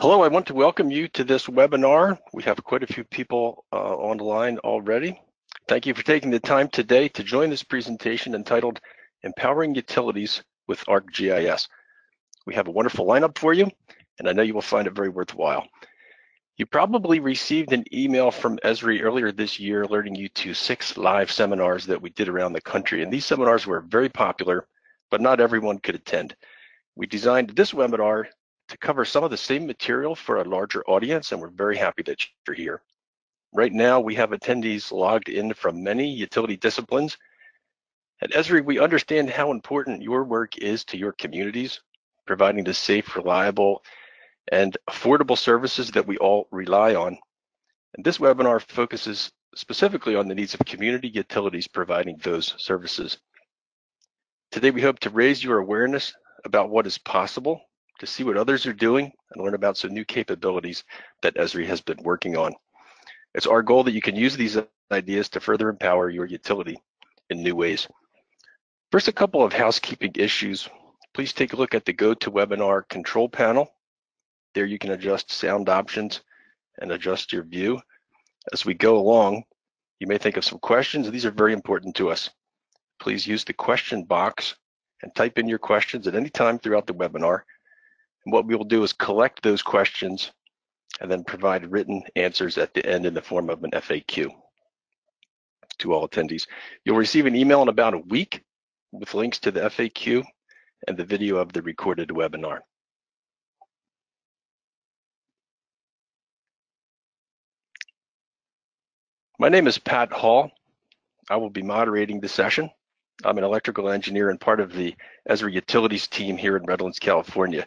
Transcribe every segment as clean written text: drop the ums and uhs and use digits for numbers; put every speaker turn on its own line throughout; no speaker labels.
Hello, I want to welcome you to this webinar. We have quite a few people on the line already. Thank you for taking the time today to join this presentation entitled Empowering Utilities with ArcGIS. We have a wonderful lineup for you, and I know you will find it very worthwhile. You probably received an email from Esri earlier this year alerting you to 6 live seminars that we did around the country, and these seminars were very popular, but not everyone could attend. We designed this webinar to cover some of the same material for a larger audience, and we're very happy that you're here. Right now, we have attendees logged in from many utility disciplines. At Esri, we understand how important your work is to your communities, providing the safe, reliable, and affordable services that we all rely on. And this webinar focuses specifically on the needs of community utilities providing those services. Today, we hope to raise your awareness about what is possible, to see what others are doing, and learn about some new capabilities that Esri has been working on. It's our goal that you can use these ideas to further empower your utility in new ways. First, a couple of housekeeping issues. Please take a look at the GoToWebinar control panel. There you can adjust sound options and adjust your view. As we go along, you may think of some questions. These are very important to us. Please use the question box and type in your questions at any time throughout the webinar. And what we will do is collect those questions and then provide written answers at the end in the form of an FAQ to all attendees. You'll receive an email in about a week with links to the FAQ and the video of the recorded webinar. My name is Pat Hall. I will be moderating the session. I'm an electrical engineer and part of the Esri Utilities team here in Redlands, California.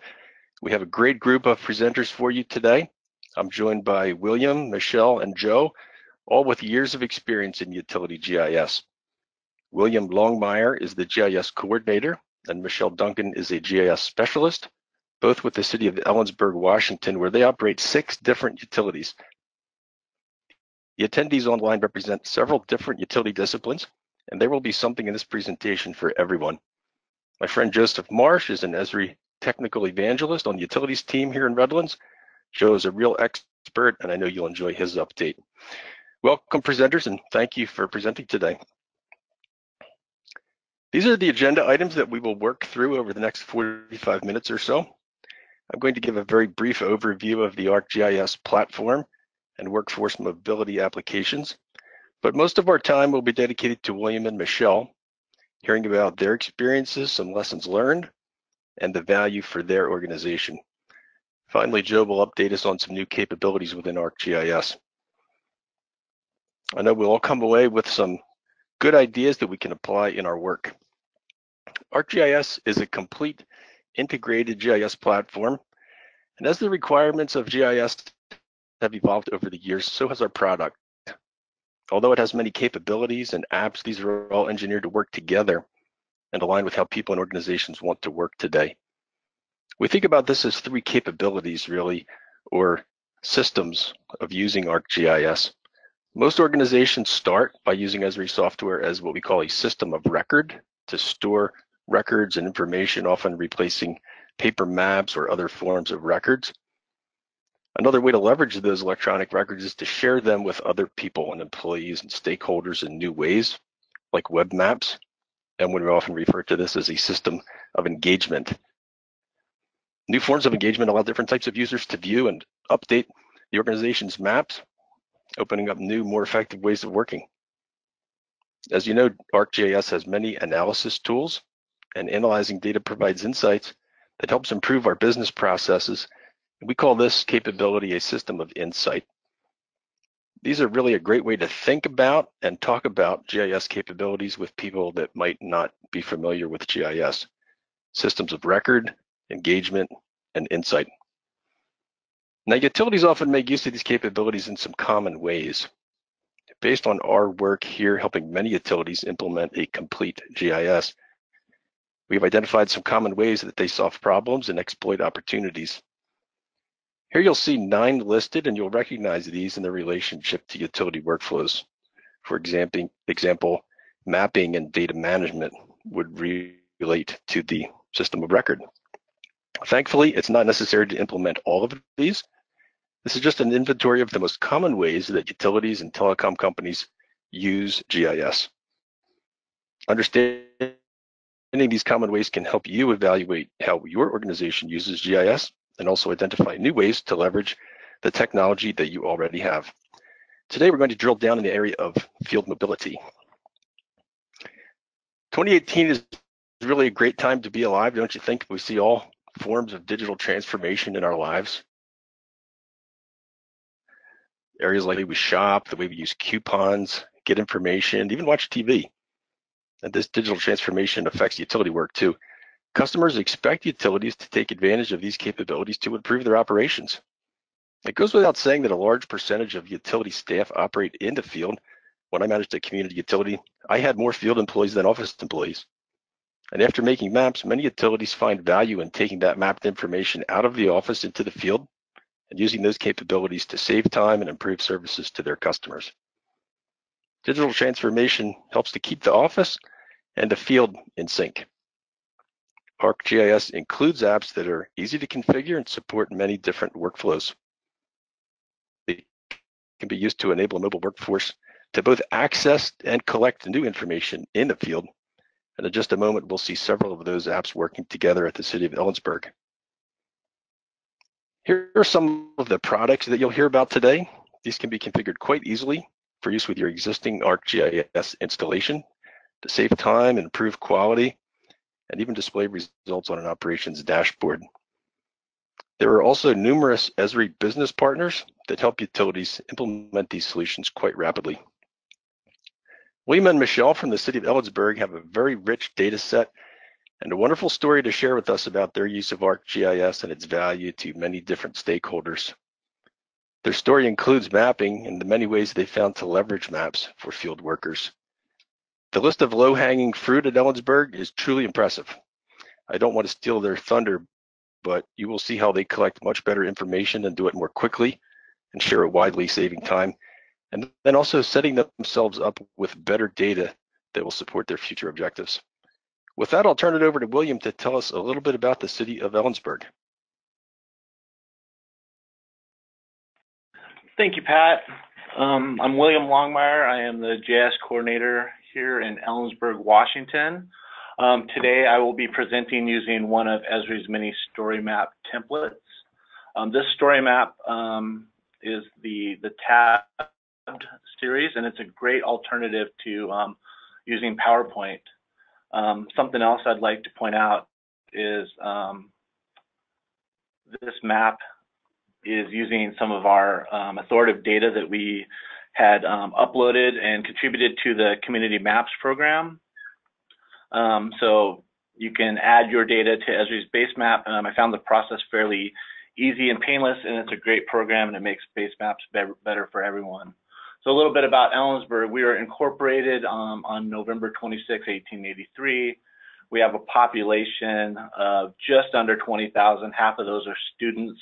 We have a great group of presenters for you today. I'm joined by William, Michelle, and Joe, all with years of experience in utility GIS. William Longmire is the GIS coordinator, and Michelle Duncan is a GIS specialist, both with the city of Ellensburg, Washington, where they operate 6 different utilities. The attendees online represent several different utility disciplines, and there will be something in this presentation for everyone. My friend Joseph Marsh is an Esri technical evangelist on the utilities team here in Redlands. Joe is a real expert, and I know you'll enjoy his update. Welcome, presenters, and thank you for presenting today. These are the agenda items that we will work through over the next 45 minutes or so. I'm going to give a very brief overview of the ArcGIS platform and workforce mobility applications, but most of our time will be dedicated to William and Michelle, hearing about their experiences, some lessons learned, and the value for their organization. Finally, Joe will update us on some new capabilities within ArcGIS. I know we'll all come away with some good ideas that we can apply in our work. ArcGIS is a complete integrated GIS platform, and as the requirements of GIS have evolved over the years, so has our product. Although it has many capabilities and apps, these are all engineered to work together and align with how people and organizations want to work today. We think about this as 3 capabilities, really, or systems of using ArcGIS. Most organizations start by using Esri software as what we call a system of record to store records and information, often replacing paper maps or other forms of records. Another way to leverage those electronic records is to share them with other people and employees and stakeholders in new ways, like web maps, and we often refer to this as a system of engagement. New forms of engagement allow different types of users to view and update the organization's maps, opening up new, more effective ways of working. As you know, ArcGIS has many analysis tools, and analyzing data provides insights that helps improve our business processes. We call this capability a system of insight. These are really a great way to think about and talk about GIS capabilities with people that might not be familiar with GIS. Systems of record, engagement, and insight. Now, utilities often make use of these capabilities in some common ways. Based on our work here helping many utilities implement a complete GIS, we've identified some common ways that they solve problems and exploit opportunities. Here you'll see 9 listed, and you'll recognize these in their relationship to utility workflows. For example, mapping and data management would relate to the system of record. Thankfully, it's not necessary to implement all of these. This is just an inventory of the most common ways that utilities and telecom companies use GIS. Understanding these common ways can help you evaluate how your organization uses GIS and also identify new ways to leverage the technology that you already have. Today, we're going to drill down in the area of field mobility. 2018 is really a great time to be alive, don't you think? We see all forms of digital transformation in our lives. Areas like the way we shop, the way we use coupons, get information, even watch TV. And this digital transformation affects utility work too. Customers expect utilities to take advantage of these capabilities to improve their operations. It goes without saying that a large percentage of utility staff operate in the field. When I managed a community utility, I had more field employees than office employees. And after making maps, many utilities find value in taking that mapped information out of the office into the field and using those capabilities to save time and improve services to their customers. Digital transformation helps to keep the office and the field in sync. ArcGIS includes apps that are easy to configure and support many different workflows. They can be used to enable a mobile workforce to both access and collect new information in the field. And in just a moment, we'll see several of those apps working together at the city of Ellensburg. Here are some of the products that you'll hear about today. These can be configured quite easily for use with your existing ArcGIS installation to save time and improve quality, and even display results on an operations dashboard. There are also numerous Esri business partners that help utilities implement these solutions quite rapidly. William and Michelle from the city of Ellensburg have a very rich data set and a wonderful story to share with us about their use of ArcGIS and its value to many different stakeholders. Their story includes mapping and the many ways they found to leverage maps for field workers. The list of low-hanging fruit at Ellensburg is truly impressive. I don't want to steal their thunder, but you will see how they collect much better information and do it more quickly and share it widely, saving time, and then also setting themselves up with better data that will support their future objectives. With that, I'll turn it over to William to tell us a little bit about the city of Ellensburg.
Thank you, Pat. I'm William Longmire. I am the GIS coordinator here in Ellensburg, Washington. Today, I will be presenting using one of Esri's many story map templates. This story map is the tabbed series, and it's a great alternative to using PowerPoint. Something else I'd like to point out is this map is using some of our authoritative data that we had uploaded and contributed to the Community Maps program. So you can add your data to Esri's base map. I found the process fairly easy and painless, and it's a great program, and it makes base maps better for everyone. So a little bit about Ellensburg. We were incorporated on November 26, 1883. We have a population of just under 20,000. Half of those are students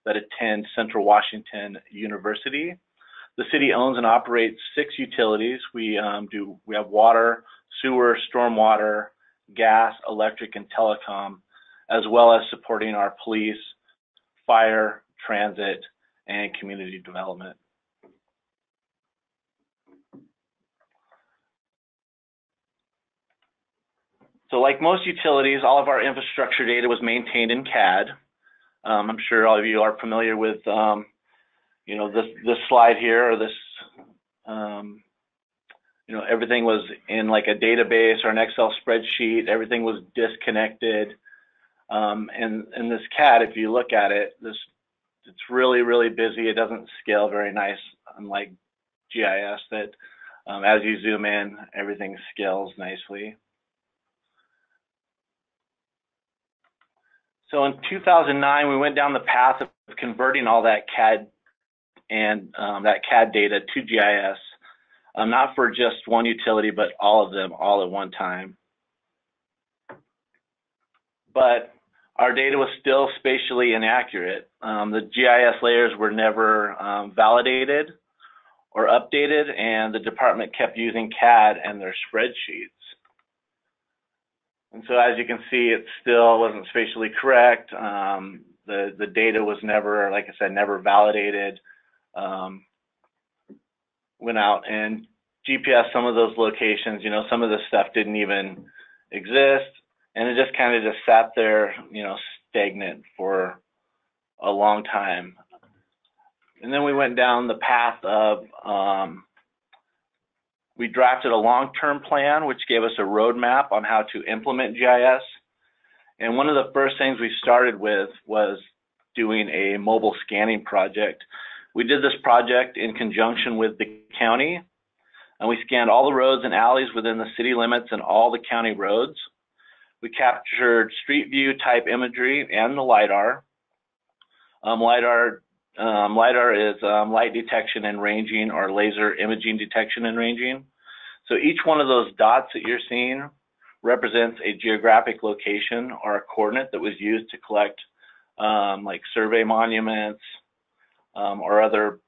that attend Central Washington University. The city owns and operates 6 utilities. We have water, sewer, stormwater, gas, electric, and telecom, as well as supporting our police, fire, transit, and community development. So like most utilities, all of our infrastructure data was maintained in CAD. I'm sure all of you are familiar with, this slide here, or this, everything was in like a database or an Excel spreadsheet. Everything was disconnected. And this CAD, if you look at it, it's really, really busy. It doesn't scale very nice, unlike GIS that as you zoom in, everything scales nicely. So in 2009, we went down the path of converting all that CAD and that CAD data to GIS, not for just one utility, but all of them, all at one time. But our data was still spatially inaccurate. The GIS layers were never validated or updated, and the department kept using CAD and their spreadsheets. And so as you can see, it still wasn't spatially correct. The data was never, like I said, never validated. Went out and GPS some of those locations, you know, some of this stuff didn't even exist, and it just kind of just sat there, you know, stagnant for a long time. And then we went down the path of, we drafted a long-term plan, which gave us a roadmap on how to implement GIS. And one of the first things we started with was doing a mobile scanning project. We did this project in conjunction with the county, and we scanned all the roads and alleys within the city limits and all the county roads. We captured street view type imagery and the LiDAR. LiDAR is light detection and ranging, or laser imaging detection and ranging. So each one of those dots that you're seeing represents a geographic location or a coordinate that was used to collect like survey monuments or other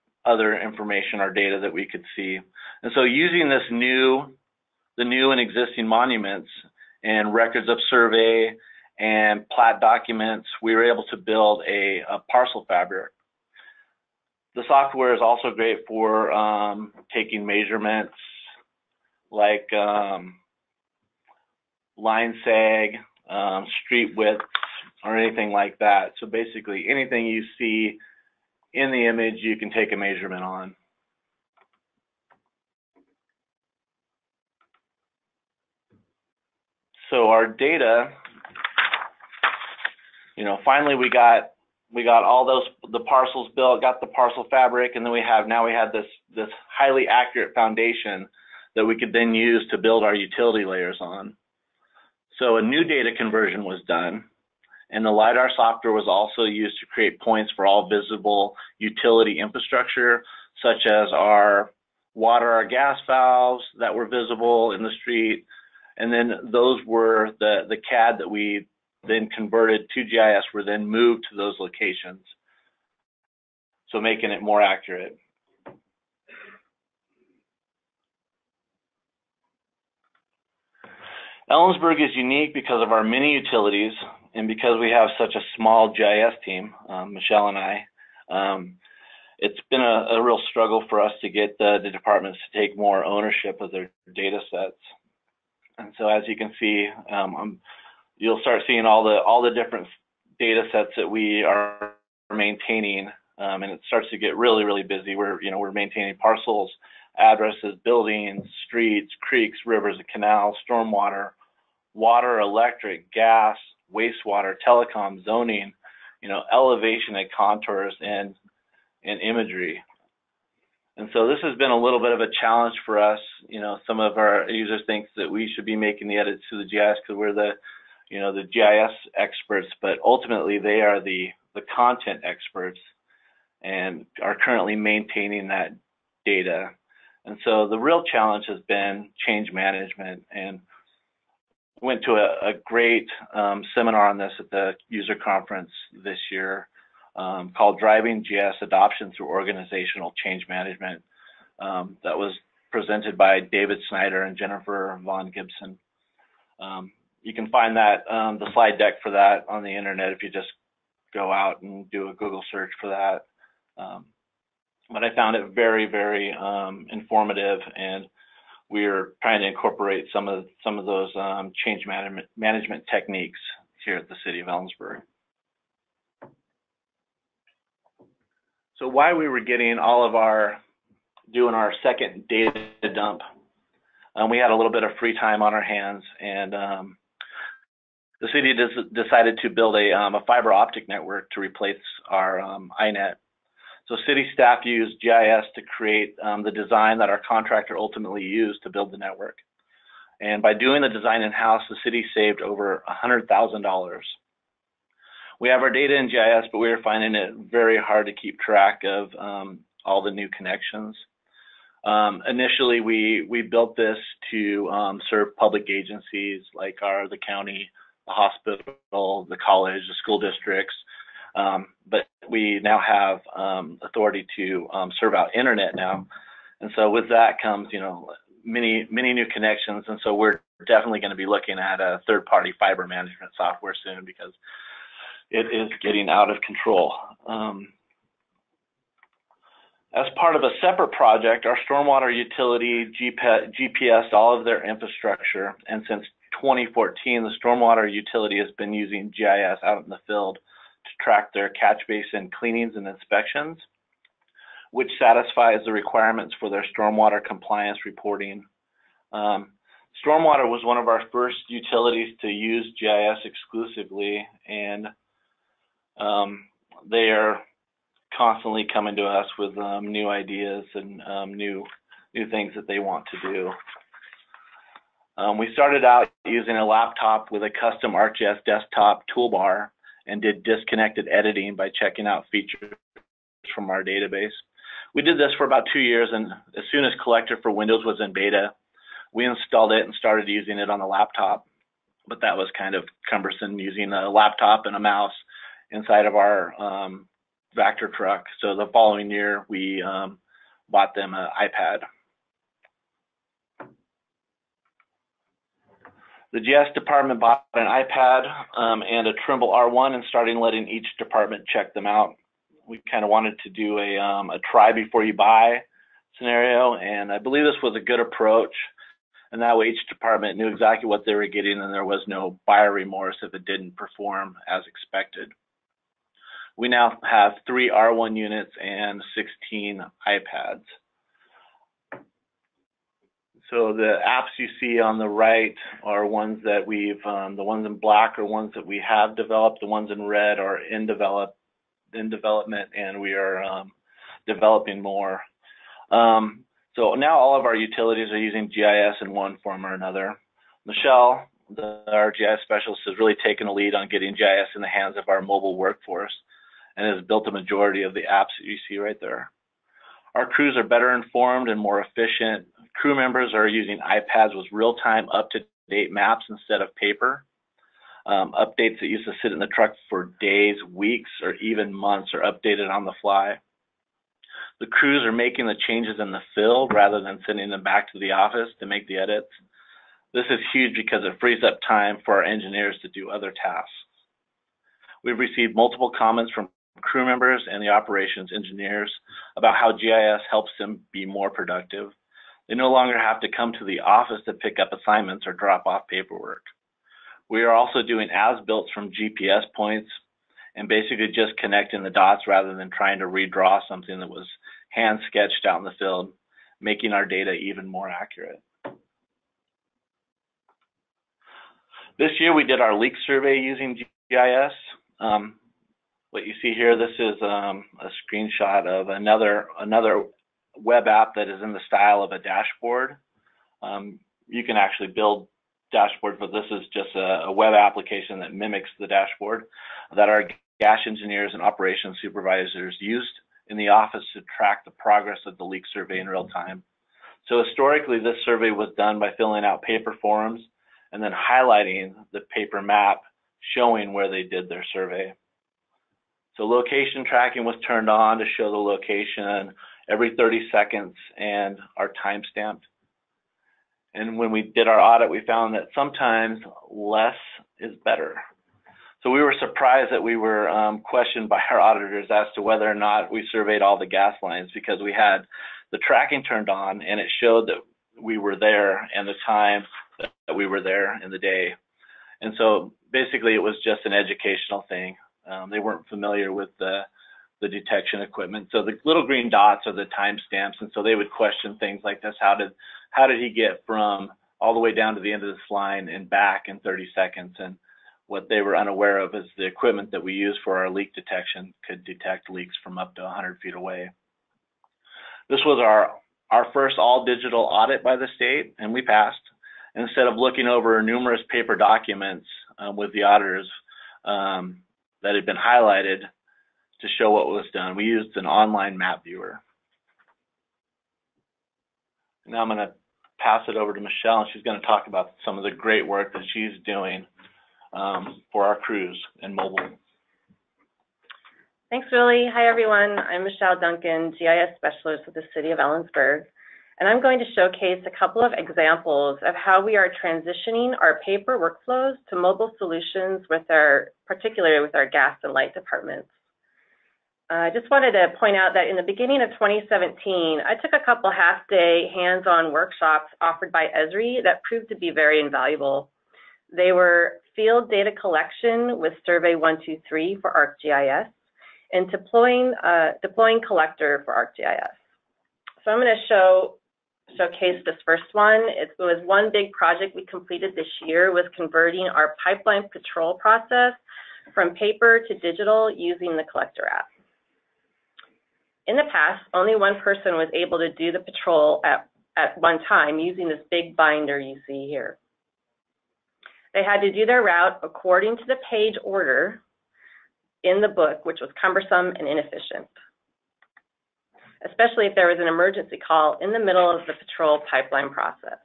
information or data that we could see. And so using the new and existing monuments and records of survey and plat documents, we were able to build a parcel fabric. The software is also great for taking measurements like line sag, street width, or anything like that. So basically anything you see in the image, you can take a measurement on. So our data, you know, finally we got all the parcels built, got the parcel fabric, and then we had this highly accurate foundation that we could then use to build our utility layers on. So a new data conversion was done, and the LiDAR software was also used to create points for all visible utility infrastructure, such as our water, our gas valves that were visible in the street. And then those were the CAD that we then converted to GIS were then moved to those locations, so making it more accurate. Ellensburg is unique because of our many utilities and because we have such a small GIS team, Michelle and I. It's been a real struggle for us to get the departments to take more ownership of their data sets. And so as you can see, you'll start seeing all the different data sets that we are maintaining, and it starts to get really, really busy. We're maintaining parcels, addresses, buildings, streets, creeks, rivers, and canals, stormwater, water, electric, gas, wastewater, telecom, zoning, elevation and contours, and imagery. And so this has been a little bit of a challenge for us. Some of our users think that we should be making the edits to the GIS because we're the GIS experts, but ultimately they are the content experts and are currently maintaining that data. And so the real challenge has been change management, and went to a great seminar on this at the user conference this year called Driving GIS Adoption Through Organizational Change Management. That was presented by David Snyder and Jennifer Von Gibson. You can find that, the slide deck for that on the internet if you just go out and do a Google search for that. But I found it very, very informative, and we're trying to incorporate some of those change management techniques here at the city of Ellensburg. So while we were getting doing our second data dump, we had a little bit of free time on our hands, and the city decided to build a fiber optic network to replace our iNet. So city staff used GIS to create the design that our contractor ultimately used to build the network. And by doing the design in-house, the city saved over $100,000. We have our data in GIS, but we are finding it very hard to keep track of all the new connections. Initially, we built this to serve public agencies like the county, the hospital, the college, the school districts. But we now have authority to serve out internet now. And so with that comes, many new connections, and so we're definitely going to be looking at a third-party fiber management software soon because it is getting out of control. As part of a separate project, our stormwater utility GPS all of their infrastructure, and since 2014, the stormwater utility has been using GIS out in the field to track their catch basin cleanings and inspections, which satisfies the requirements for their stormwater compliance reporting. Stormwater was one of our first utilities to use GIS exclusively, and they are constantly coming to us with new ideas and new things that they want to do. We started out using a laptop with a custom ArcGIS desktop toolbar and did disconnected editing by checking out features from our database. We did this for about 2 years, and as soon as Collector for Windows was in beta, we installed it and started using it on the laptop. But that was kind of cumbersome, using a laptop and a mouse inside of our Vector truck. So the following year, we bought them an iPad. The GIS department bought an iPad and a Trimble R1 and started letting each department check them out. We kind of wanted to do a try before you buy scenario, and I believe this was a good approach. And that way each department knew exactly what they were getting, and there was no buyer remorse if it didn't perform as expected. We now have 3 R1 units and 16 iPads. So the apps you see on the right are ones that we've, the ones in black are ones that we have developed, the ones in red are in development, and we are developing more. So now all of our utilities are using GIS in one form or another. Michelle, our GIS specialist, has really taken a lead on getting GIS in the hands of our mobile workforce and has built a majority of the apps that you see right there. Our crews are better informed and more efficient. Crew members are using iPads with real-time, up-to-date maps instead of paper. Updates that used to sit in the truck for days, weeks, or even months are updated on the fly. The crews are making the changes in the field rather than sending them back to the office to make the edits. This is huge because it frees up time for our engineers to do other tasks. We've received multiple comments from crew members and the operations engineers about how GIS helps them be more productive. They no longer have to come to the office to pick up assignments or drop off paperwork. We are also doing as-built from GPS points and basically just connecting the dots rather than trying to redraw something that was hand sketched out in the field, making our data even more accurate. This year we did our leak survey using GIS. What you see here, this is a screenshot of another web app that is in the style of a dashboard. You can actually build dashboards, but this is just a web application that mimics the dashboard that our GIS engineers and operations supervisors used in the office to track the progress of the leak survey in real time. So historically, this survey was done by filling out paper forms and then highlighting the paper map showing where they did their survey. So location tracking was turned on to show the location every 30 seconds and are time stamped. And when we did our audit, we found that sometimes less is better. So we were surprised that we were questioned by our auditors as to whether or not we surveyed all the gas lines, because we had the tracking turned on and it showed that we were there and the time that we were there in the day. And so basically it was just an educational thing. They weren't familiar with the detection equipment. So the little green dots are the timestamps, and so they would question things like this. How did he get from all the way down to the end of this line and back in 30 seconds? And what they were unaware of is the equipment that we use for our leak detection could detect leaks from up to 100 feet away. This was our first all-digital audit by the state, and we passed. Instead of looking over numerous paper documents with the auditors that had been highlighted to show what was done, we used an online map viewer. Now I'm going to pass it over to Michelle, and she's going to talk about some of the great work that she's doing for our crews and mobile.
Thanks, Willie. Hi, everyone. I'm Michelle Duncan, GIS specialist with the City of Ellensburg. And I'm going to showcase a couple of examples of how we are transitioning our paper workflows to mobile solutions particularly with our gas and light departments. I just wanted to point out that in the beginning of 2017, I took a couple half-day hands-on workshops offered by Esri that proved to be very invaluable. They were field data collection with Survey 123 for ArcGIS and deploying collector for ArcGIS. So I'm going to showcase this first one. It was one big project we completed this year, was converting our pipeline patrol process from paper to digital using the collector app. In the past, only one person was able to do the patrol at one time using this big binder you see here. They had to do their route according to the page order in the book, which was cumbersome and inefficient, especially if there was an emergency call in the middle of the patrol pipeline process.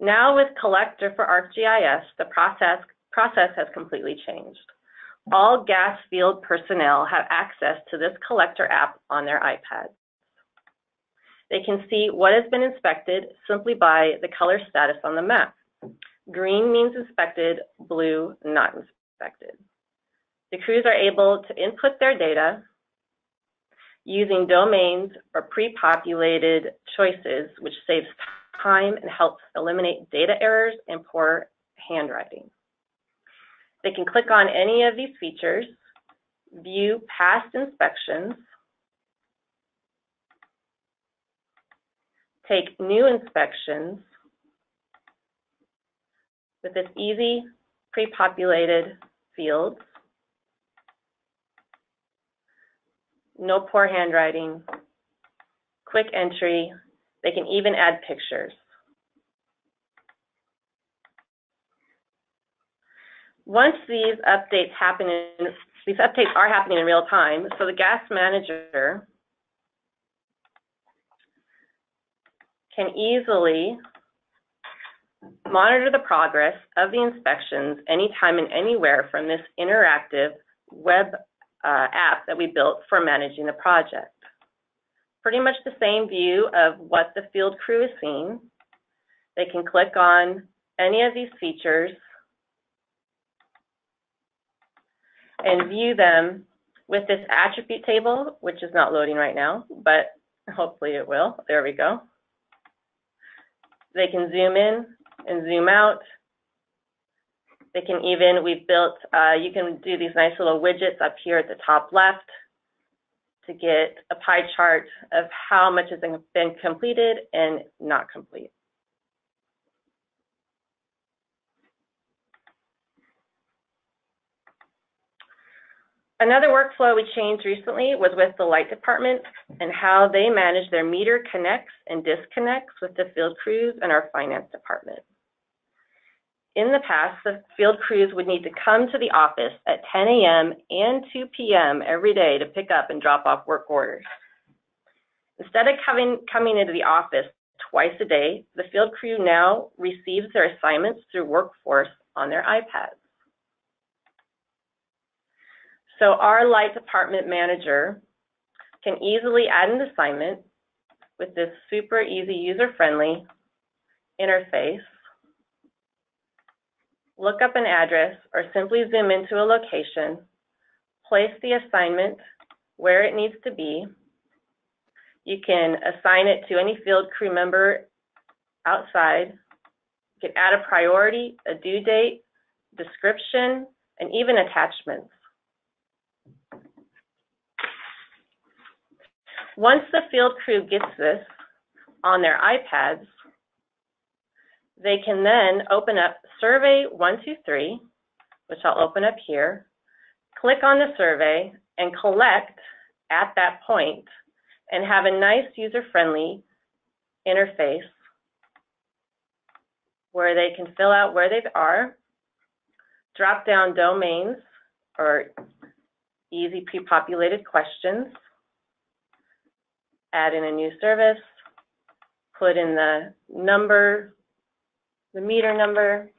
Now with Collector for ArcGIS, the process has completely changed. All gas field personnel have access to this Collector app on their iPads. They can see what has been inspected simply by the color status on the map. Green means inspected, blue not inspected. The crews are able to input their data using domains or pre-populated choices, which saves time and helps eliminate data errors and poor handwriting. They can click on any of these features, view past inspections, take new inspections with this easy pre-populated fields, no poor handwriting, quick entry. They can even add pictures. Once these updates are happening in real time, so the gas manager can easily monitor the progress of the inspections anytime and anywhere from this interactive web app that we built for managing the project. Pretty much the same view of what the field crew is seeing. They can click on any of these features and view them with this attribute table, which is not loading right now, but hopefully it will. There we go. They can zoom in and zoom out. They can even, we've built, you can do these nice little widgets up here at the top left to get a pie chart of how much has been completed and not complete. Another workflow we changed recently was with the light department and how they manage their meter connects and disconnects with the field crews and our finance department. In the past, the field crews would need to come to the office at 10 a.m. and 2 p.m. every day to pick up and drop off work orders. Instead of coming into the office twice a day, the field crew now receives their assignments through Workforce on their iPads. So our light department manager can easily add an assignment with this super easy, user-friendly interface, look up an address, or simply zoom into a location, place the assignment where it needs to be. You can assign it to any field crew member outside. You can add a priority, a due date, description, and even attachments. Once the field crew gets this on their iPads, they can then open up Survey 123, which I'll open up here, click on the survey, and collect at that point, and have a nice user-friendly interface where they can fill out where they are, drop down domains or easy pre-populated questions, add in a new service, put in the number, the meter number,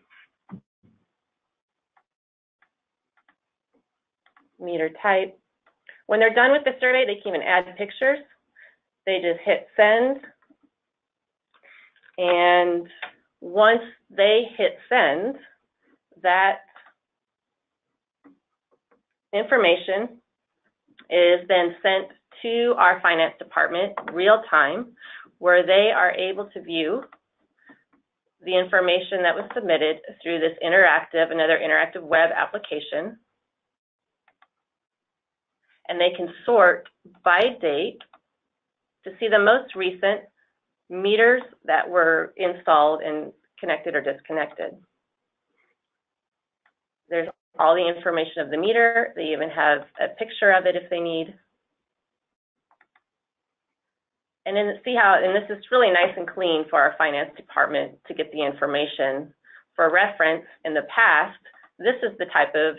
meter type. When they're done with the survey, they can even add pictures they just hit send, and once they hit send, that information is then sent to our finance department real time, where they are able to view the information that was submitted through this another interactive web application. And they can sort by date to see the most recent meters that were installed and connected or disconnected. There's all the information of the meter. They even have a picture of it if they need. And then see how, and this is really nice and clean for our finance department to get the information. For reference, in the past, this is the type of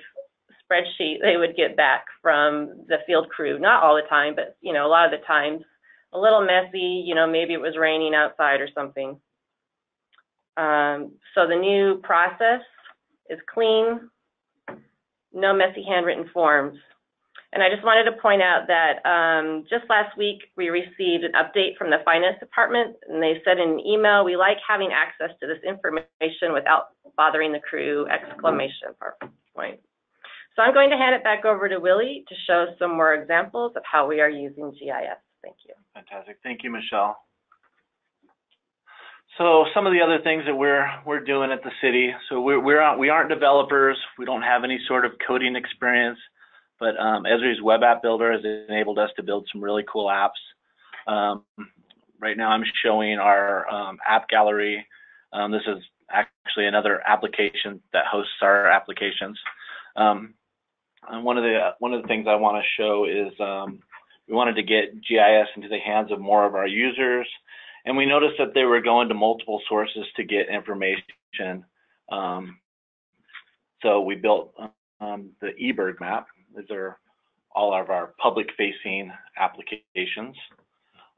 spreadsheet they would get back from the field crew. Not all the time, but a lot of the times, a little messy, maybe it was raining outside or something. So the new process is clean, no messy handwritten forms. And I just wanted to point out that just last week, we received an update from the finance department, and they said in an email, "We like having access to this information without bothering the crew!" Exclamation point. So I'm going to hand it back over to Willie to show some more examples of how we are using GIS. Thank you.
Fantastic. Thank you, Michelle. So some of the other things that we're doing at the city. So we aren't developers. We don't have any sort of coding experience. But Esri's web app builder has enabled us to build some really cool apps. Right now I'm showing our app gallery. This is actually another application that hosts our applications. And one of the things I want to show is we wanted to get GIS into the hands of more of our users, and we noticed that they were going to multiple sources to get information. So we built the eBird map. These are all of our public-facing applications.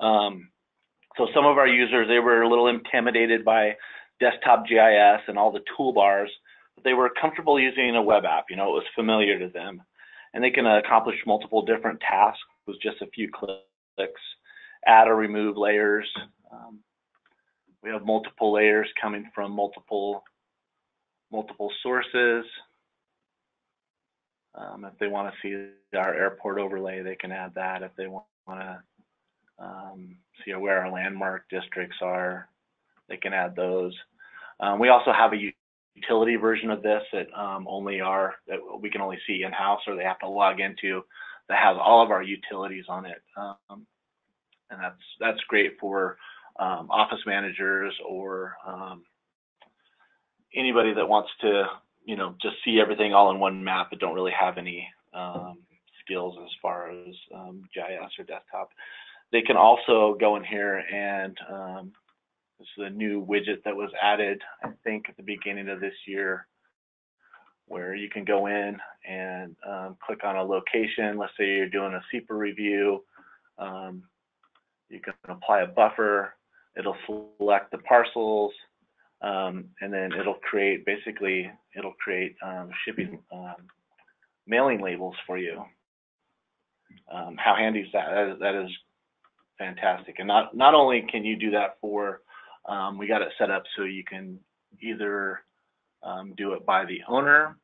So some of our users, they were a little intimidated by desktop GIS and all the toolbars, but they were comfortable using a web app. It was familiar to them. And they can accomplish multiple different tasks with just a few clicks, add or remove layers. We have multiple layers coming from multiple sources. If they want to see our airport overlay, they can add that. If they want to see where our landmark districts are, they can add those. We also have a utility version of this that that we can only see in-house, or they have to log into, that has all of our utilities on it. And that's great for office managers or anybody that wants to just see everything all in one map but don't really have any skills as far as GIS or desktop. They can also go in here and this is a new widget that was added, I think, at the beginning of this year, where you can go in and click on a location. Let's say you're doing a SEPA review. You can apply a buffer. It'll select the parcels. And then it'll create shipping mailing labels for you. How handy is that? That is fantastic. And not only can you do that for, we got it set up so you can either do it by the owner.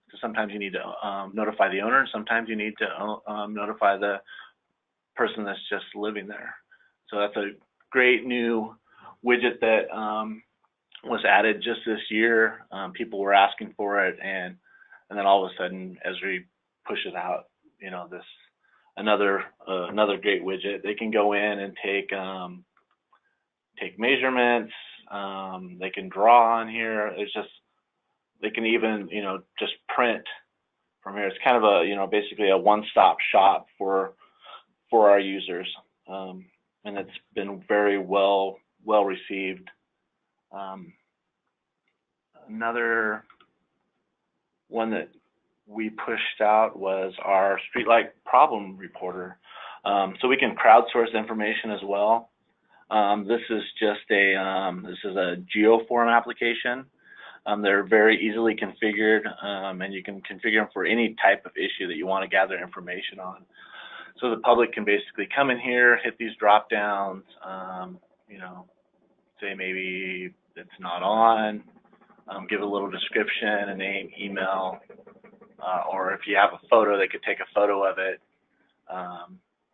So sometimes you need to notify the owner. Sometimes you need to notify the person that's just living there. So that's a great new widget that was added just this year. People were asking for it, and then all of a sudden Esri pushes out, this another great widget. They can go in and take measurements. They can draw on here. They can even just print from here. It's kind of a basically a one-stop shop for our users, and it's been very well received. Another one that we pushed out was our streetlight problem reporter. So we can crowdsource information as well. This is a GeoForm application. They're very easily configured, and you can configure them for any type of issue that you want to gather information on. So the public can basically come in here, hit these drop downs, you know, say maybe it's not on, give a little description, a name, email, or if you have a photo, they could take a photo of it.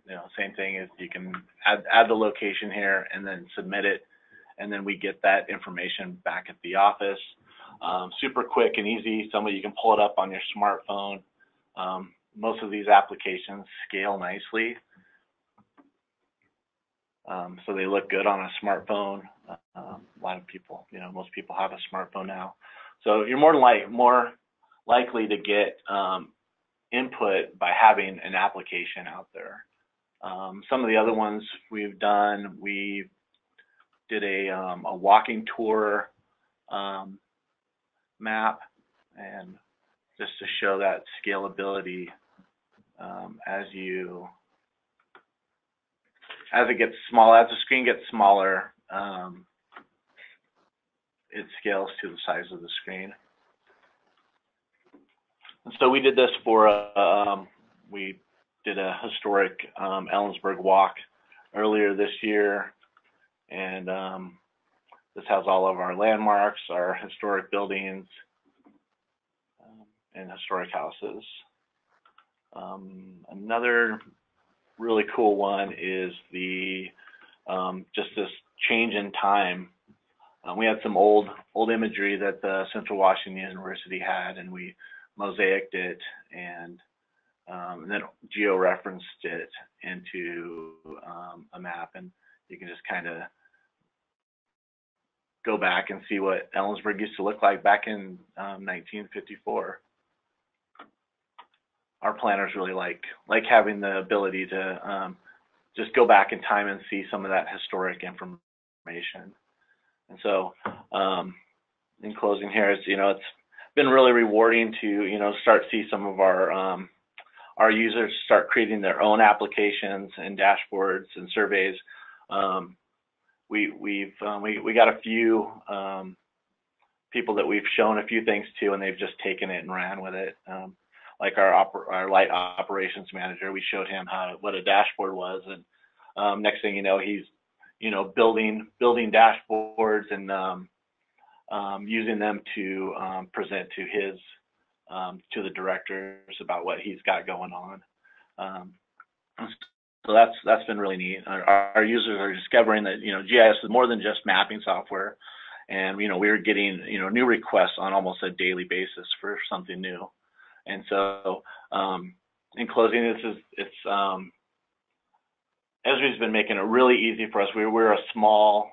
You know, same thing is you can add the location here and then submit it, and then we get that information back at the office. Super quick and easy. Somebody, you can pull it up on your smartphone. Most of these applications scale nicely, so they look good on a smartphone. A lot of people, you know, most people have a smartphone now, so you're more likely to get input by having an application out there. Some of the other ones we've done, we did a walking tour map, and just to show that scalability, as it gets small, as the screen gets smaller, it scales to the size of the screen. And so we did this for we did a historic Ellensburg walk earlier this year, and this has all of our landmarks, our historic buildings, and historic houses. Another really cool one is the just this change in time. We had some old imagery that the Central Washington University had, and we mosaicked it and then geo-referenced it into a map, and you can just kind of go back and see what Ellensburg used to look like back in 1954. Our planners really like having the ability to just go back in time and see some of that historic information. And so, in closing here, it's, you know, it's been really rewarding to, you know, start see some of our users start creating their own applications and dashboards and surveys. We got a few people that we've shown a few things to, and they've just taken it and ran with it. Like our light operations manager, we showed him what a dashboard was, and next thing you know, he's, you know, building dashboards and using them to present to his to the directors about what he's got going on. So that's been really neat. Our users are discovering that, you know, GIS is more than just mapping software, and, you know, we're getting, you know, new requests on almost a daily basis for something new. And so, in closing, it's Esri's been making it really easy for us. We're a small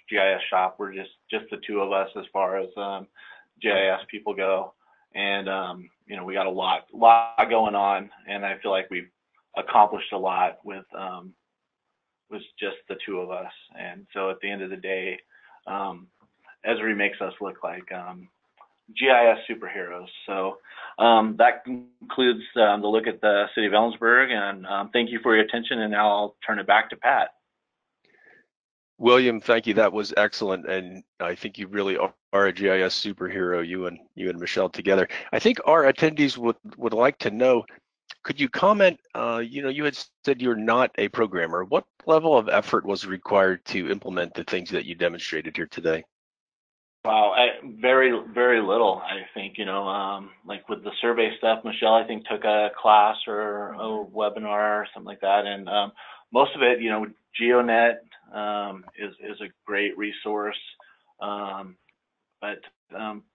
GIS shop. We're just the two of us as far as GIS people go, and you know, we got a lot going on, and I feel like we've accomplished a lot with just the two of us. And so at the end of the day, Esri makes us look like GIS superheroes. So that concludes the look at the city of Ellensburg, and thank you for your attention, and now I'll turn it back to Pat.
William, thank you. That was excellent, and I think you really are a GIS superhero, you and Michelle together. I think our attendees would like to know, could you comment, you know, you had said you're not a programmer. What level of effort was required to implement the things that you demonstrated here today?
Wow, very little. I think, you know, like with the survey stuff, Michelle, I think, took a class or a webinar or something like that, and most of it, you know, GeoNet is a great resource, but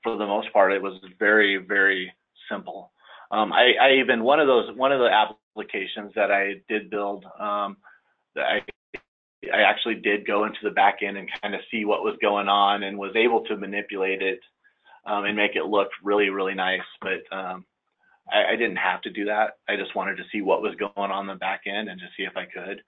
for the most part, it was very simple. I even one of the applications that I did build, that I actually did go into the back end and kind of see what was going on, and was able to manipulate it and make it look really nice. But I didn't have to do that. I just wanted to see what was going on in the back end and just see if I could.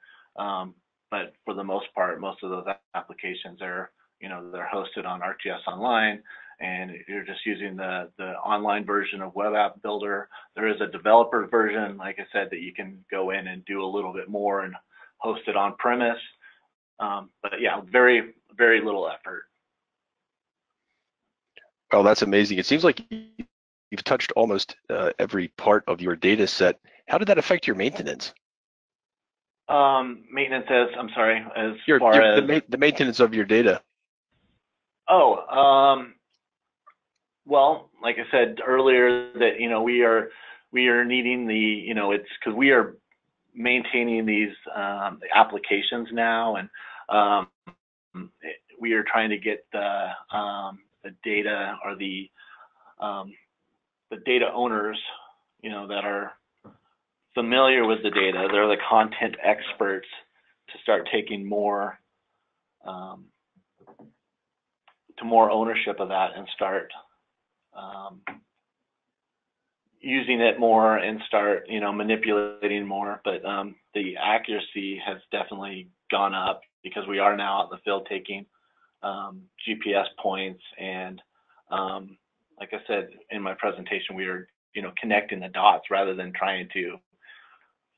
But for the most part, most of those applications are, you know, they're hosted on ArcGIS Online, and you're just using the online version of Web App Builder. There is a developer version, like I said, that you can go in and do a little bit more and host it on premise. But yeah, very little effort.
Well, that's amazing. It seems like you've touched almost every part of your data set How did that affect your maintenance?
Maintenance as, I'm sorry, as
Your,
far
your
as,
the maintenance of your data.
oh, well, like I said earlier, that we are needing the it's because we are maintaining these applications now, and we are trying to get the data, or the data owners, that are familiar with the data. They're the content experts, to start taking more ownership of that, and start using it more, and start manipulating more. But the accuracy has definitely gone up, because we are now out in the field taking GPS points, and like I said in my presentation, we are connecting the dots rather than trying to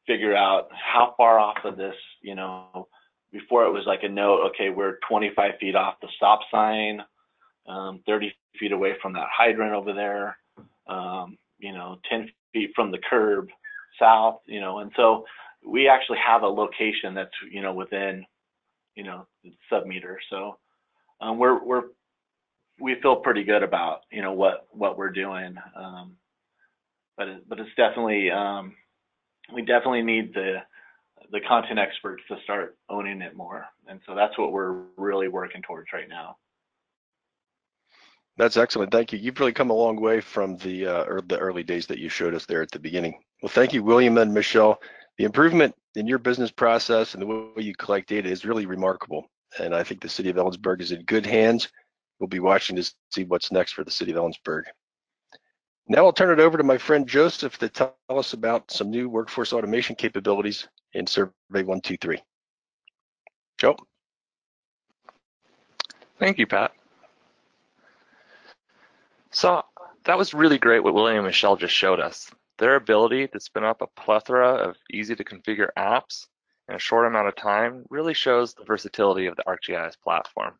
figure out how far off of this. Before it was like a note, okay, we're 25 feet off the stop sign, 30 feet away from that hydrant over there, 10 feet from the curb south, and so we actually have a location that's within sub-meter. So we feel pretty good about what we're doing, but it's definitely we definitely need the content experts to start owning it more, and so that's what we're really working towards right now.
That's excellent. Thank you. You've really come a long way from the early days that you showed us there at the beginning. Well, thank you, William and Michelle. The improvement in your business process and the way you collect data is really remarkable. And I think the city of Ellensburg is in good hands. We'll be watching to see what's next for the city of Ellensburg. Now I'll turn it over to my friend Joseph to tell us about some new workforce automation capabilities in Survey 123. Joe?
Thank you, Pat. So that was really great what William and Michelle just showed us. Their ability to spin up a plethora of easy to configure apps in a short amount of time really shows the versatility of the ArcGIS platform.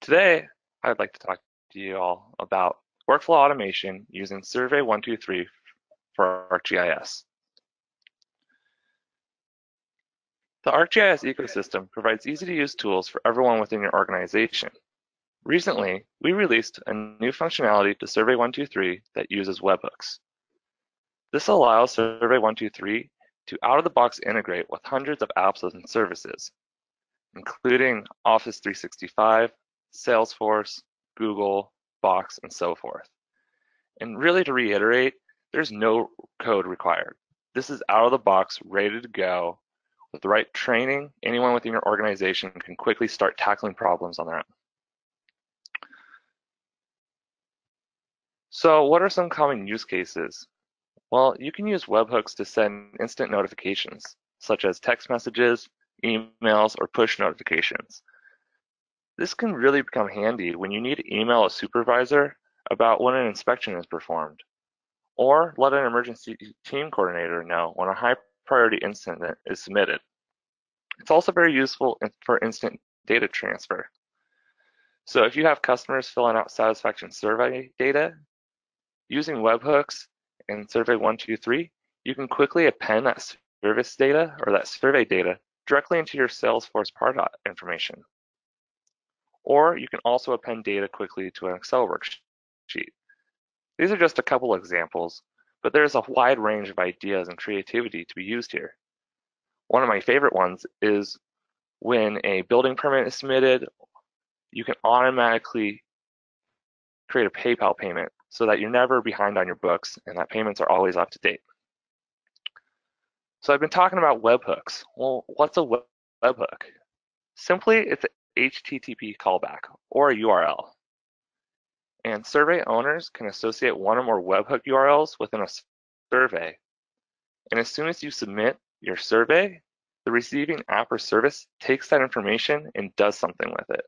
Today, I'd like to talk to you all about workflow automation using Survey 123 for ArcGIS. The ArcGIS ecosystem provides easy-to-use tools for everyone within your organization. Recently, we released a new functionality to Survey 123 that uses webhooks. This allows Survey 123 to out-of-the-box integrate with hundreds of apps and services, including Office 365, Salesforce, Google, Box, and so forth. And really, to reiterate, there's no code required. This is out of the box, ready to go. With the right training, anyone within your organization can quickly start tackling problems on their own. So what are some common use cases? Well, you can use webhooks to send instant notifications, such as text messages, emails, or push notifications. This can really become handy when you need to email a supervisor about when an inspection is performed, or let an emergency team coordinator know when a high priority incident is submitted. It's also very useful for instant data transfer. So if you have customers filling out satisfaction survey data, using webhooks in Survey 123, you can quickly append that service data or that survey data directly into your Salesforce Pardot information. Or you can also append data quickly to an Excel worksheet. These are just a couple examples, but there's a wide range of ideas and creativity to be used here. One of my favorite ones is when a building permit is submitted, you can automatically create a PayPal payment so that you're never behind on your books and that payments are always up to date. So I've been talking about webhooks. Well, what's a webhook? Simply, it's an HTTP callback or a URL. And survey owners can associate one or more webhook URLs within a survey. And as soon as you submit your survey, the receiving app or service takes that information and does something with it.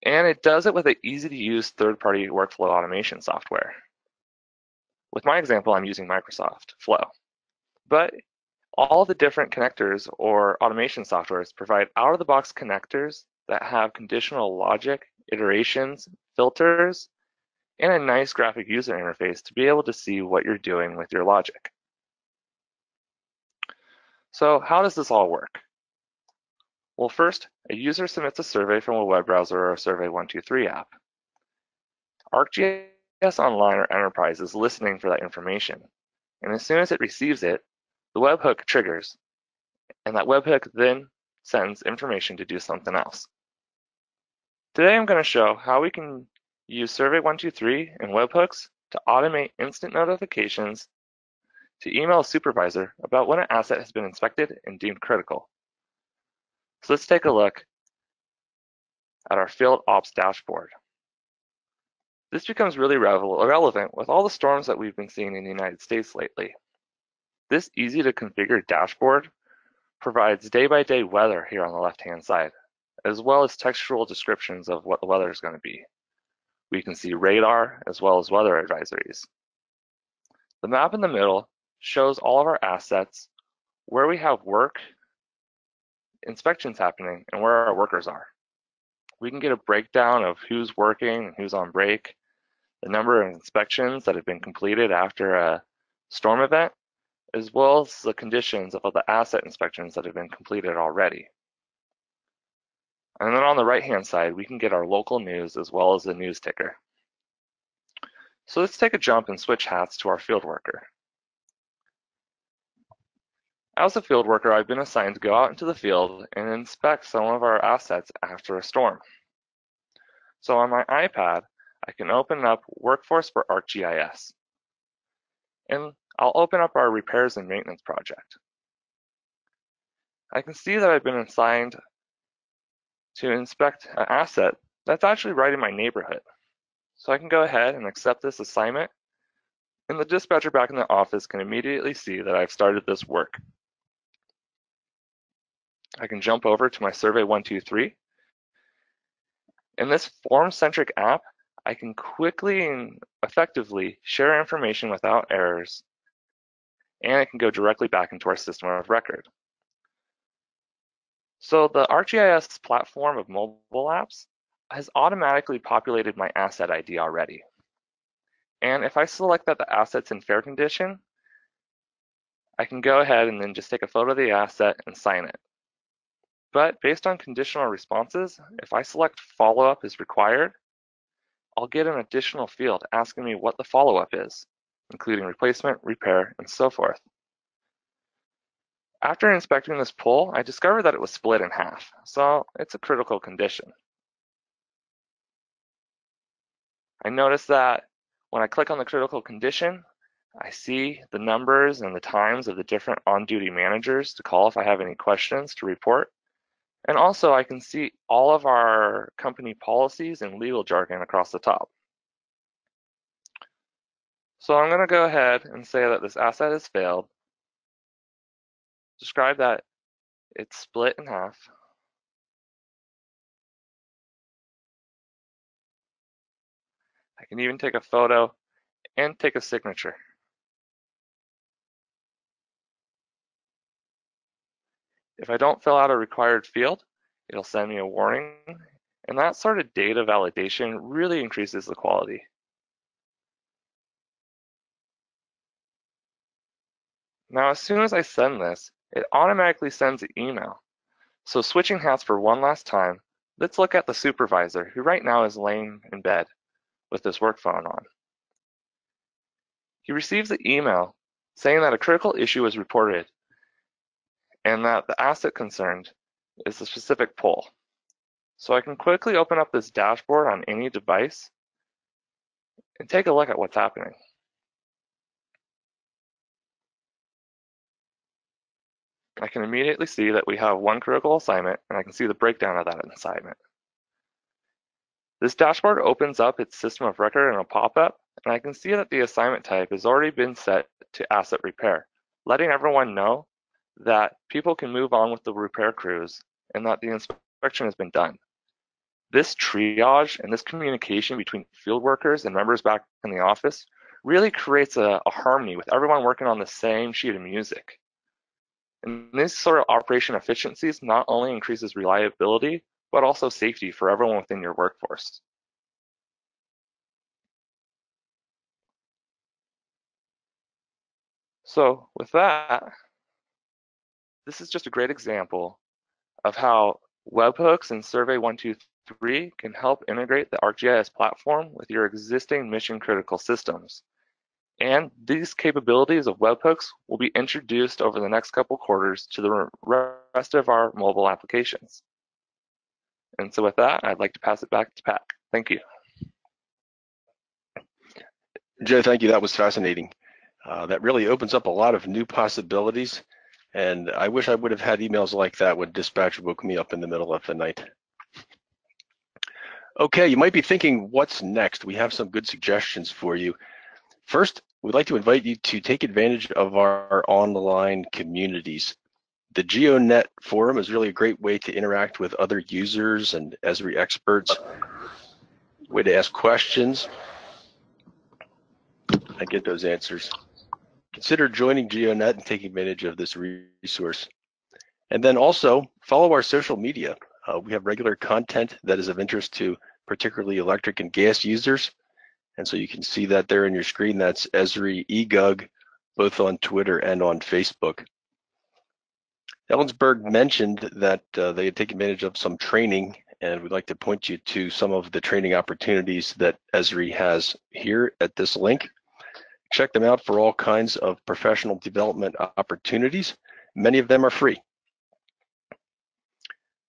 And it does it with an easy-to-use third-party workflow automation software. With my example, I'm using Microsoft Flow. But all the different connectors or automation softwares provide out-of-the-box connectors that have conditional logic, iterations, filters, and a nice graphic user interface to be able to see what you're doing with your logic. So how does this all work? Well, first, a user submits a survey from a web browser or a Survey123 app. ArcGIS Online or Enterprise is listening for that information, and as soon as it receives it, the webhook triggers, and that webhook then sends information to do something else. Today I'm going to show how we can use Survey123 and webhooks to automate instant notifications to email a supervisor about when an asset has been inspected and deemed critical. So let's take a look at our field ops dashboard. This becomes really relevant with all the storms that we've been seeing in the United States lately. This easy to configure dashboard provides day-by-day weather here on the left-hand side, as well as textual descriptions of what the weather is going to be. We can see radar as well as weather advisories. The map in the middle shows all of our assets, where we have work, inspections happening, and where our workers are. We can get a breakdown of who's working and who's on break, the number of inspections that have been completed after a storm event, as well as the conditions of the asset inspections that have been completed already. And then on the right-hand side, we can get our local news as well as the news ticker. So let's take a jump and switch hats to our field worker. As a field worker, I've been assigned to go out into the field and inspect some of our assets after a storm. So on my iPad, I can open up Workforce for ArcGIS. And I'll open up our repairs and maintenance project. I can see that I've been assigned to inspect an asset that's actually right in my neighborhood. So I can go ahead and accept this assignment, and the dispatcher back in the office can immediately see that I've started this work. I can jump over to my Survey123. In this form-centric app, I can quickly and effectively share information without errors, and it can go directly back into our system of record. So the ArcGIS platform of mobile apps has automatically populated my asset ID already. And if I select that the asset's in fair condition, I can go ahead and then just take a photo of the asset and sign it. But based on conditional responses, if I select follow-up is required, I'll get an additional field asking me what the follow-up is, including replacement, repair, and so forth. After inspecting this pole, I discovered that it was split in half, so it's a critical condition. I notice that when I click on the critical condition, I see the numbers and the times of the different on-duty managers to call if I have any questions to report. And also I can see all of our company policies and legal jargon across the top. So I'm going to go ahead and say that this asset has failed, describe that it's split in half, I can even take a photo and take a signature. If I don't fill out a required field, it'll send me a warning, and that sort of data validation really increases the quality. Now, as soon as I send this, it automatically sends an email. So switching hats for one last time, let's look at the supervisor, who right now is laying in bed with his work phone on. He receives the email saying that a critical issue was reported and that the asset concerned is a specific pole. So I can quickly open up this dashboard on any device and take a look at what's happening. I can immediately see that we have one critical assignment, and I can see the breakdown of that assignment. This dashboard opens up its system of record in a pop-up, and I can see that the assignment type has already been set to asset repair, letting everyone know that people can move on with the repair crews and that the inspection has been done. This triage and this communication between field workers and members back in the office really creates a harmony with everyone working on the same sheet of music. And this sort of operation efficiencies not only increases reliability, but also safety for everyone within your workforce. So with that, this is just a great example of how webhooks and Survey 123 can help integrate the ArcGIS platform with your existing mission-critical systems. And these capabilities of webhooks will be introduced over the next couple quarters to the rest of our mobile applications. And so with that, I'd like to pass it back to Pat. Thank you.
Joe, thank you. That was fascinating. That really opens up a lot of new possibilities. And I wish I would have had emails like that when dispatch woke me up in the middle of the night. Okay, you might be thinking, what's next? We have some good suggestions for you. First, we'd like to invite you to take advantage of our online communities. The GeoNet forum is really a great way to interact with other users and Esri experts, way to ask questions and get those answers. Consider joining GeoNet and taking advantage of this resource. And then also follow our social media. We have regular content that is of interest to particularly electric and gas users. And so you can see that there on your screen. That's Esri eGug, both on Twitter and on Facebook. Ellensburg mentioned that they had taken advantage of some training, and we'd like to point you to some of the training opportunities that Esri has here at this link. Check them out for all kinds of professional development opportunities. Many of them are free.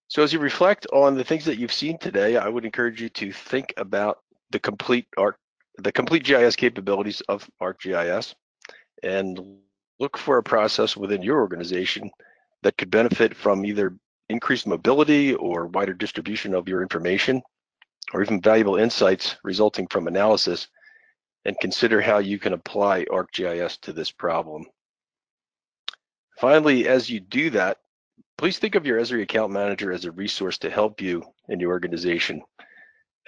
So as you reflect on the things that you've seen today, I would encourage you to think about the complete GIS capabilities of ArcGIS and look for a process within your organization that could benefit from either increased mobility or wider distribution of your information, or even valuable insights resulting from analysis, and consider how you can apply ArcGIS to this problem. Finally, as you do that, please think of your Esri account manager as a resource to help you in your organization.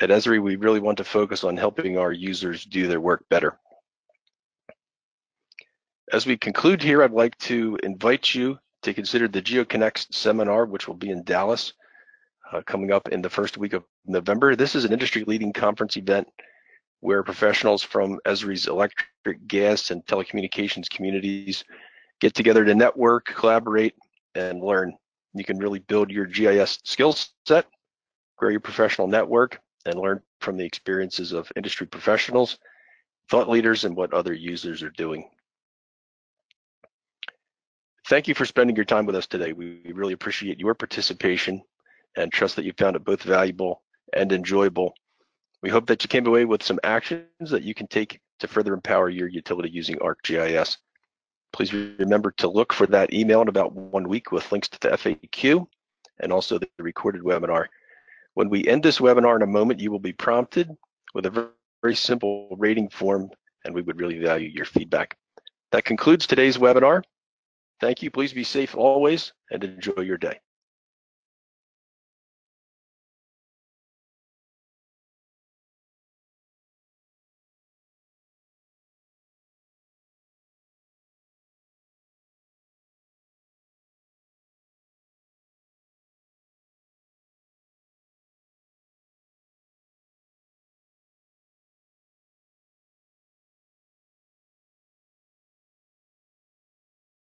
At Esri, we really want to focus on helping our users do their work better. As we conclude here, I'd like to invite you to consider the GeoConnect seminar, which will be in Dallas coming up in the first week of November. This is an industry-leading conference event where professionals from Esri's electric, gas, and telecommunications communities get together to network, collaborate, and learn. You can really build your GIS skill set, grow your professional network, and learn from the experiences of industry professionals, thought leaders, and what other users are doing. Thank you for spending your time with us today. We really appreciate your participation and trust that you found it both valuable and enjoyable. We hope that you came away with some actions that you can take to further empower your utility using ArcGIS. Please remember to look for that email in about 1 week with links to the FAQ and also the recorded webinar. When we end this webinar in a moment, you will be prompted with a very simple rating form, and we would really value your feedback. That concludes today's webinar. Thank you. Please be safe always and enjoy your day.